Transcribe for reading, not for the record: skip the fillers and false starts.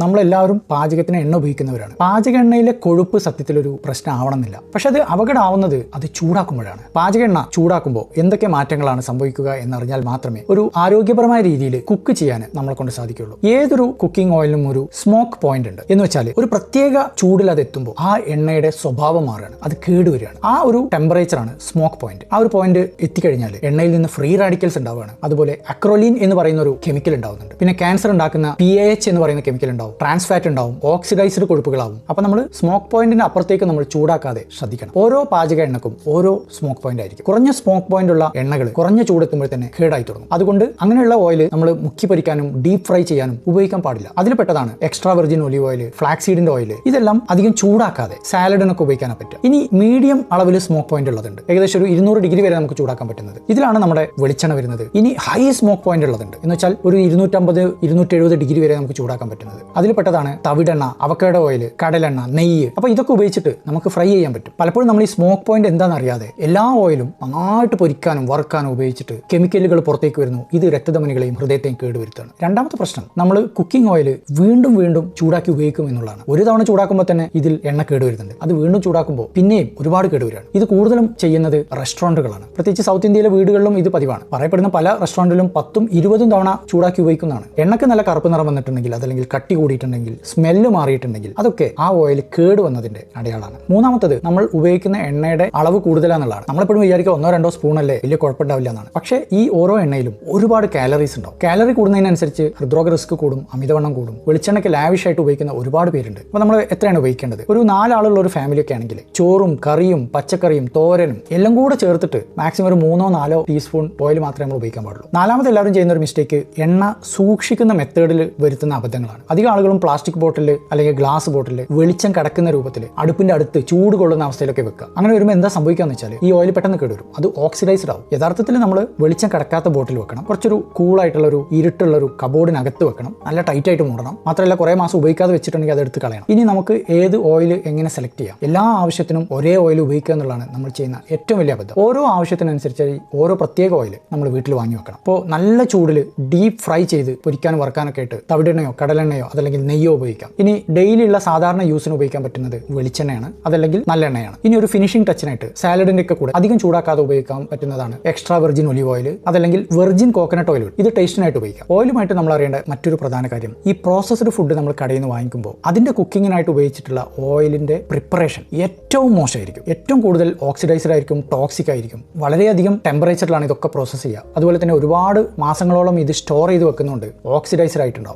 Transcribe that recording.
നമ്മളെല്ലാവരും പാചകത്തിന് എണ്ണ ഉപയോഗിക്കുന്നവരാണ്. പാചക എണ്ണയിലെ കൊഴുപ്പ് സത്യത്തിലൊരു പ്രശ്നമാവണമെന്നില്ല. പക്ഷെ അത് അപകടമാവുന്നത് അത് ചൂടാക്കുമ്പോഴാണ്. പാചക എണ്ണ ചൂടാക്കുമ്പോൾ എന്തൊക്കെ മാറ്റങ്ങളാണ് സംഭവിക്കുക എന്നറിഞ്ഞാൽ മാത്രമേ ഒരു ആരോഗ്യപരമായ രീതിയിൽ കുക്ക് ചെയ്യാൻ നമ്മളെ കൊണ്ട് സാധിക്കുകയുള്ളൂ. ഏതൊരു കുക്കിംഗ് ഓയിലിനും ഒരു സ്മോക്ക് പോയിന്റ് ഉണ്ട്. എന്ന് വെച്ചാൽ ഒരു പ്രത്യേക ചൂടിൽ അത് എത്തുമ്പോൾ ആ എണ്ണയുടെ സ്വഭാവം മാറുകയാണ്, അത് കേടുവരികയാണ്. ആ ഒരു ടെമ്പറേച്ചറാണ് സ്മോക്ക് പോയിന്റ്. ആ ഒരു പോയിന്റ് എത്തിക്കഴിഞ്ഞാൽ എണ്ണയിൽ നിന്ന് ഫ്രീ റാഡിക്കൽസ് ഉണ്ടാവുകയാണ്. അതുപോലെ അക്രോലിൻ എന്ന് പറയുന്ന ഒരു കെമിക്കൽ ഉണ്ടാവുന്നുണ്ട്. പിന്നെ ക്യാൻസർ ഉണ്ടാക്കുന്ന PAH എന്ന് പറയുന്ന കെമിക്കൽ ഉണ്ടാവും, ട്രാൻസ് ഫാറ്റ് ഉണ്ടാവും, ഓക്സിഡൈസ്ഡ് കൊഴുപ്പുകളാവും. അപ്പൊ നമ്മൾ സ്മോക്ക് പോയിന്റിന്റെ അപ്പുറത്തേക്ക് നമ്മൾ ചൂടാക്കാതെ ശ്രദ്ധിക്കണം. ഓരോ പാചക എണ്ണക്കും ഓരോ സ്മോക്ക് പോയിന്റ് ആയിരിക്കും. കുറഞ്ഞ സ്മോക്ക് പോയിന്റ് ഉള്ള എണ്ണകൾ കുറഞ്ഞ ചൂടെത്തുമ്പോൾ തന്നെ കേടായി തുടങ്ങും. അതുകൊണ്ട് അങ്ങനെയുള്ള ഓയിൽ നമ്മൾ മുക്കി പൊരിക്കാനും ഡീപ് ഫ്രൈ ചെയ്യാനും ഉപയോഗിക്കാൻ പാടില്ല. അതിൽ പെട്ടതാണ് എക്സ്ട്രാ വെർജിൻ ഒലിവ് ഓയിൽ, ഫ്ലാക്സീഡിന്റെ ഓയിൽ. ഇതെല്ലാം അധികം ചൂടാക്കാതെ സാലഡിനൊക്കെ ഉപയോഗിക്കാനേ പറ്റും. ഇനി മീഡിയം അളവിൽ സ്മോക്ക് പോയിന്റ് ഉള്ളതുണ്ട്, ഏകദേശം ഒരു 200 ഡിഗ്രി വരെ നമുക്ക് ചൂടാക്കാൻ പറ്റുന്നത്. ഇതിലാണ് നമ്മുടെ വെളിച്ചെണ്ണ വരുന്നത്. ഇനി ഹൈ സ്മോക്ക് പോയിന്റ് ഉള്ളതുണ്ട്, എന്ന് വെച്ചാൽ ഒരു 250-270 ഡിഗ്രി വരെ നമുക്ക് ചൂടാക്കാൻ പറ്റുന്നത്. അതിൽ പെട്ടതാണ് തവിടെണ്ണ, അവക്കാഡോ ഓയിൽ, കടലെണ്ണ, നെയ്യ്. അപ്പൊ ഇതൊക്കെ ഉപയോഗിച്ചിട്ട് നമുക്ക് ഫ്രൈ ചെയ്യാൻ പറ്റും. പലപ്പോഴും നമ്മൾ ഈ സ്മോക്ക് പോയിന്റ് എന്താണെന്ന് അറിയാതെ എല്ലാ ഓയിലും നന്നായിട്ട് പൊരിക്കാനും വറുക്കാനും ഉപയോഗിച്ചിട്ട് കെമിക്കലുകൾ പുറത്തേക്ക് വരുന്നു. ഇത് രക്തധമനികളെയും ഹൃദയത്തെയും കേടുവരുത്താണ്. രണ്ടാമത്തെ പ്രശ്നം, നമ്മൾ കുക്കിംഗ് ഓയിൽ വീണ്ടും വീണ്ടും ചൂടാക്കി ഉപയോഗിക്കും എന്നുള്ളതാണ്. ഒരു തവണ ചൂടാക്കുമ്പോൾ തന്നെ ഇതിൽ എണ്ണ കേടുവരുന്നുണ്ട്. അത് വീണ്ടും ചൂടാക്കുമ്പോൾ പിന്നെയും ഒരുപാട് കേടുവരികയാണ്. ഇത് കൂടുതലും ചെയ്യുന്നത് റെസ്റ്റോറന്റുകളാണ്. പ്രത്യേകിച്ച് സൗത്ത് ഇന്ത്യയിലെ വീടുകളിലും ഇത് പതിവാണ്. പറയപ്പെടുന്ന പല റെസ്റ്റോറന്റിലും 10-20 തവണ ചൂടാക്കി ഉപയോഗിക്കുന്നതാണ്. എണ്ണക്ക് നല്ല കറുപ്പ് നിറം വന്നിട്ടുണ്ടെങ്കിൽ, അതല്ലെങ്കിൽ കട്ടി കൂടിയിട്ടുണ്ടെങ്കിൽ, സ്മെല്ല് മാറിയിട്ടുണ്ടെങ്കിൽ, അതൊക്കെ ആ ഓയിൽ കേടുവന്നതിന്റെ അടയാളമാണ്. മൂന്നാമത്തത്, നമ്മൾ ഉപയോഗിക്കുന്ന എണ്ണയുടെ അളവ് കൂടുതലാണെന്നുള്ളതാണ്. നമ്മളെപ്പോഴും വിചാരിക്കുക 1-2 സ്പൂൺ അല്ലേ, വലിയ കുഴപ്പമുണ്ടാവില്ല എന്നാണ്. പക്ഷേ ഈ ഓരോ എണ്ണയിലും ഒരുപാട് കാലറീസ് ഉണ്ടാവും. കാലറി കൂടുന്നതിനനുസരിച്ച് ഹൃദ്രോഗ റിസ്ക് കൂടും, അമിതവണ്ണം കൂടും. വെളിച്ചെണ്ണയ്ക്ക് ലാവിഷായിട്ട് ഉപയോഗിക്കുന്ന ഒരുപാട് പേരുണ്ട്. അപ്പോൾ നമ്മൾ എത്രയാണ് ഉപയോഗിക്കേണ്ടത്? ഒരു 4 ആളുള്ള ഒരു ഫാമിലിയൊക്കെ ആണെങ്കിൽ ചോറും കറിയും പച്ചക്കറിയും തോരനും എല്ലാം കൂടെ ചേർത്തിട്ട് മാക്സിമം ഒരു 3-4 ടീസ്പൂൺ ഓയിൽ മാത്രമേ നമ്മൾ ഉപയോഗിക്കാൻ പാടുള്ളൂ. നാലാമത് എല്ലാവരും ചെയ്യുന്ന ഒരു മിസ്റ്റേക്ക്, എണ്ണ സൂക്ഷിക്കുന്ന മെത്തേഡിൽ വരുത്തുന്ന അബദ്ധങ്ങളാണ്. അധികം ആളുകളും പ്ലാസ്റ്റിക് ബോട്ടിൽ അല്ലെങ്കിൽ ഗ്ലാസ് ബോട്ടിൽ വെളിച്ചം കടക്കുന്ന രൂപത്തിൽ അടുപ്പിന്റെ അടുത്ത് ചൂട് കൊള്ളുന്ന അവസ്ഥയിലൊക്കെ വെക്കുക. അങ്ങനെ വരുമ്പോൾ എന്താ സംഭവിക്കാന്ന് വെച്ചാൽ ഈ ഓയിൽ പെട്ടെന്ന് കേടുവരും, അത് ഓക്സിഡൈസ്ഡ് ആവും. യഥാർത്ഥത്തിൽ നമ്മൾ വെളിച്ചം കടക്കാത്ത ബോട്ടിൽ വെക്കണം. കുറച്ചൊരു കൂളായിട്ടുള്ള ഒരു ഇരുട്ടുള്ള ഒരു കബോർഡിനകത്ത് വെക്കണം. നല്ല ടൈറ്റ് ആയിട്ട് മൂടണം. മാത്രമല്ല കുറേ മാസം ഉപയോഗിക്കാതെ വെച്ചിട്ടുണ്ടെങ്കിൽ അത് എടുത്ത് കളയണം. ഇനി നമുക്ക് ഏത് ഓയിൽ എങ്ങനെ സെലക്ട് ചെയ്യാം? എല്ലാ ആവശ്യത്തിനും ഒരേ ഓയിൽ ഉപയോഗിക്കുക എന്നുള്ളതാണ് നമ്മൾ ചെയ്യുന്ന ഏറ്റവും വലിയ അബദ്ധം. ഓരോ ആവശ്യത്തിനനുസരിച്ച് ഓരോ പ്രത്യേക ഓയിൽ നമ്മൾ വീട്ടിൽ വാങ്ങി വെക്കണം. അപ്പോൾ നല്ല ചൂടിൽ ഡീപ്പ് ഫ്രൈ ചെയ്ത് പൊരിക്കാനും വറുക്കാനൊക്കെ ആയിട്ട് തവിടെണ്ണയോ കടലെണ്ണയോ അതല്ലെങ്കിൽ നെയ്യോ ഉപയോഗിക്കാം. ഇനി ഡെയിലി ഉള്ള സാധാരണ യൂസിന് ഉപയോഗിക്കാൻ പറ്റുന്നത് വെളിച്ചെണ്ണയാണ്, അതല്ലെങ്കിൽ നല്ലെണ്ണയാണ്. ഇനി ഒരു ഫിനിഷിംഗ് ടച്ചിനായിട്ട് സാലഡിന്റെ ഒക്കെ കൂടെ അധികം ചൂടാക്കാതെ ഉപയോഗിക്കാൻ പറ്റുന്നതാണ് എക്സ്ട്രാ വെർജിൻ ഒലിവ് ഓയിൽ, അതല്ലെങ്കിൽ വെർജിൻ കോക്കനട്ട് ഓയിൽ. ഇത് ടേസ്റ്റിനായിട്ട് ഉപയോഗിക്കാം. ഓയിലുമായിട്ട് നമ്മൾ അറിയേണ്ട മറ്റൊരു പ്രധാന കാര്യം, ഈ പ്രോസസ്ഡ് ഫുഡ് നമ്മൾ കടയിൽ നിന്ന് വാങ്ങിക്കുമ്പോൾ അതിന്റെ കുക്കിങ്ങിനായിട്ട് ഉപയോഗിച്ചിട്ടുള്ള ഓയിലിന്റെ പ്രിപ്പറേഷൻ ഏറ്റവും മോശമായിരിക്കും. ഏറ്റവും കൂടുതൽ ഓക്സിഡൈസ്ഡ് ആയിരിക്കും, ടോക്സിക് ആയിരിക്കും. വളരെയധികം ടെമ്പറേച്ചറിലാണ് ഇതൊക്കെ പ്രോസസ്സ് ചെയ്യുക. അതുപോലെ തന്നെ ഒരുപാട് മാസങ്ങളോളം ഇത് സ്റ്റോർ ചെയ്ത് വെക്കുന്നുണ്ട്, ഓക്സിഡൈസ്ഡ് ആയിട്ടുണ്ടാവും.